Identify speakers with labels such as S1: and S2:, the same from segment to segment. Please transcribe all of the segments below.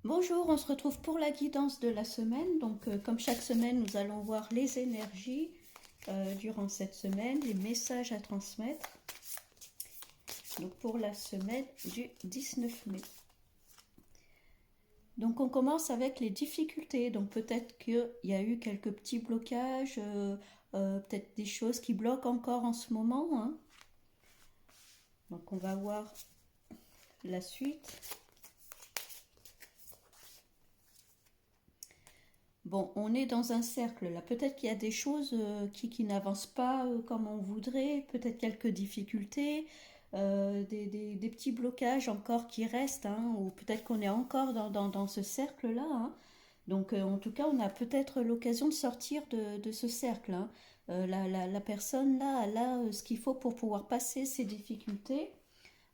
S1: Bonjour, on se retrouve pour la guidance de la semaine. Donc, comme chaque semaine, nous allons voir les énergies durant cette semaine, les messages à transmettre. Donc, pour la semaine du 19 mai. Donc, on commence avec les difficultés. Donc, peut-être qu'il y a eu quelques petits blocages, peut-être des choses qui bloquent encore en ce moment, hein. Donc, on va voir la suite. Bon, on est dans un cercle là. Peut-être qu'il y a des choses qui n'avancent pas comme on voudrait, peut-être quelques difficultés, des petits blocages encore qui restent, hein, ou peut-être qu'on est encore dans ce cercle-là, hein. Donc, en tout cas, on a peut-être l'occasion de sortir de ce cercle, hein. La personne là, elle a ce qu'il faut pour pouvoir passer ces difficultés,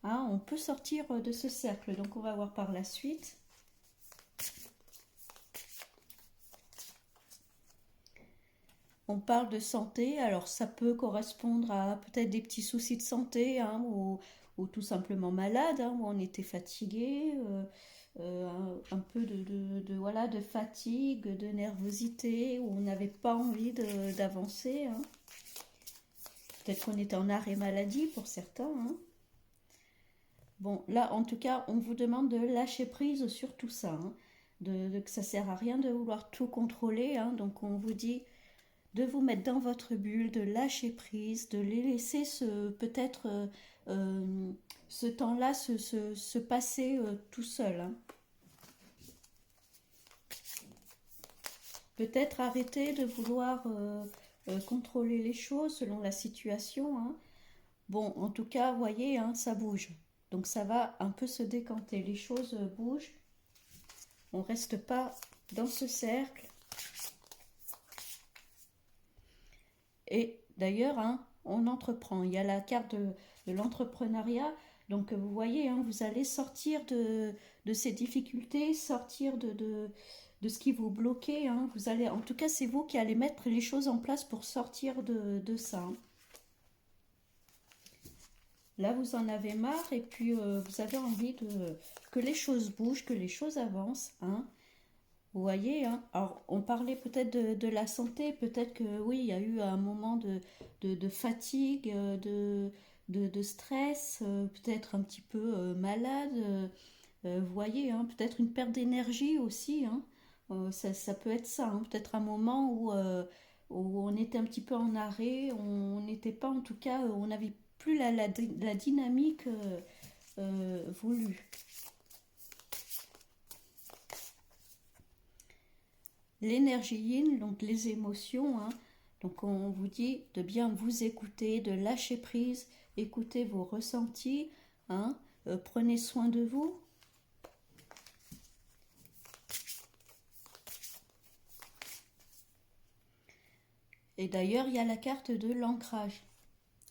S1: hein. On peut sortir de ce cercle. Donc, on va voir par la suite. On parle de santé, alors ça peut correspondre à peut-être des petits soucis de santé, hein, ou tout simplement malade, hein, où on était fatigué, un peu voilà, de fatigue, de nervosité, où on n'avait pas envie d'avancer, hein. Peut-être qu'on était en arrêt maladie pour certains, hein. Bon, là, en tout cas, on vous demande de lâcher prise sur tout ça, hein, que ça sert à rien de vouloir tout contrôler, hein. Donc on vous dit de vous mettre dans votre bulle, de lâcher prise, de les laisser peut-être ce temps-là se passer tout seul, hein. Peut-être arrêter de vouloir contrôler les choses selon la situation, hein. Bon, en tout cas, voyez, hein, ça bouge. Donc ça va un peu se décanter. Les choses bougent. On ne reste pas dans ce cercle. Et d'ailleurs, hein, on entreprend. Il y a la carte de l'entrepreneuriat. Donc vous voyez, hein, vous allez sortir de ces difficultés, sortir de ce qui vous bloquait, hein. Vous allez, en tout cas, c'est vous qui allez mettre les choses en place pour sortir de ça, hein. Là, vous en avez marre et puis vous avez envie que les choses bougent, que les choses avancent, hein. Vous voyez, hein. Alors, on parlait peut-être de la santé, peut-être que oui, il y a eu un moment de fatigue, de stress, peut-être un petit peu malade. Vous voyez, hein, peut-être une perte d'énergie aussi, hein. Ça peut être ça, hein. Peut-être un moment où on était un petit peu en arrêt, on n'était pas en tout cas, on n'avait plus la dynamique voulue. L'énergie yin, donc les émotions, hein. Donc on vous dit de bien vous écouter, de lâcher prise, écoutez vos ressentis, hein. Prenez soin de vous. Et d'ailleurs, il y a la carte de l'ancrage.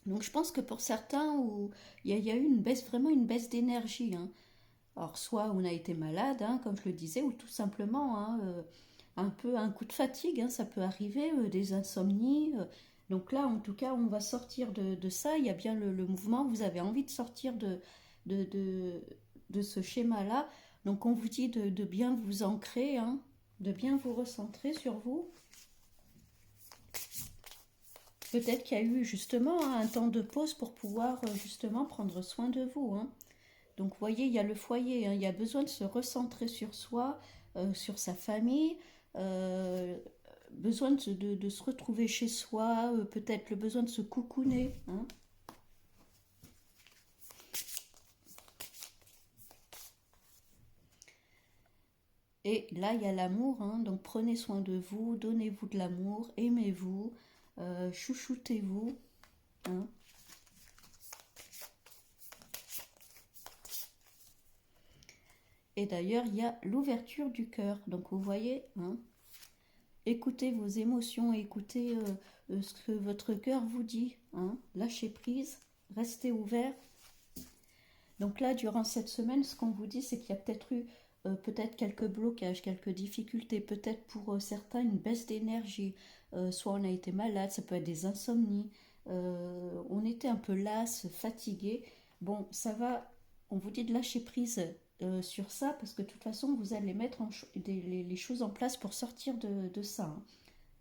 S1: Donc je pense que pour certains, où il y a eu une baisse, vraiment une baisse d'énergie, hein. Alors soit on a été malade, hein, comme je le disais, ou tout simplement, hein, un peu un coup de fatigue, hein, ça peut arriver, des insomnies. Donc là, en tout cas, on va sortir de ça. Il y a bien le mouvement. Vous avez envie de sortir de, de, de ce schéma-là. Donc on vous dit de bien vous ancrer, hein, de bien vous recentrer sur vous. Peut-être qu'il y a eu justement, hein, un temps de pause pour pouvoir justement prendre soin de vous, hein. Donc, vous voyez, il y a le foyer, hein, il y a besoin de se recentrer sur soi, sur sa famille, euh, besoin de se retrouver chez soi, peut-être le besoin de se coucouner, hein. Et là, il y a l'amour, hein, donc prenez soin de vous, donnez-vous de l'amour, aimez-vous, chouchoutez-vous, hein. Et d'ailleurs, il y a l'ouverture du cœur. Donc, vous voyez, hein, écoutez vos émotions, écoutez ce que votre cœur vous dit, hein. Lâchez prise, restez ouvert. Donc là, durant cette semaine, ce qu'on vous dit, c'est qu'il y a peut-être eu peut-être quelques blocages, quelques difficultés, peut-être pour certains une baisse d'énergie. Soit on a été malade, ça peut être des insomnies, on était un peu las, fatigué. Bon, ça va, on vous dit de lâcher prise sur ça, parce que de toute façon, vous allez mettre les choses en place pour sortir de ça, hein.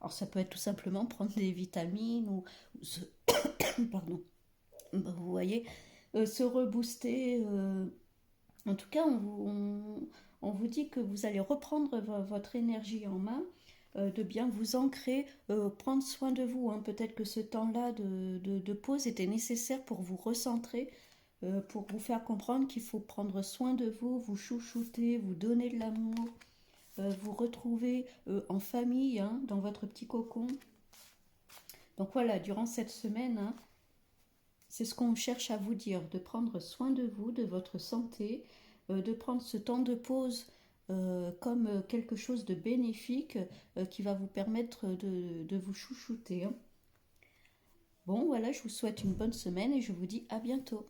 S1: Alors ça peut être tout simplement prendre des vitamines pardon, bah, vous voyez, se rebooster. En tout cas, on vous dit que vous allez reprendre votre énergie en main, de bien vous ancrer, prendre soin de vous, hein. Peut-être que ce temps-là de pause était nécessaire pour vous recentrer, pour vous faire comprendre qu'il faut prendre soin de vous, vous chouchouter, vous donner de l'amour, vous retrouver en famille, hein, dans votre petit cocon. Donc voilà, durant cette semaine, hein, c'est ce qu'on cherche à vous dire, de prendre soin de vous, de votre santé, de prendre ce temps de pause comme quelque chose de bénéfique qui va vous permettre de vous chouchouter, hein. Bon, voilà, je vous souhaite une bonne semaine et je vous dis à bientôt.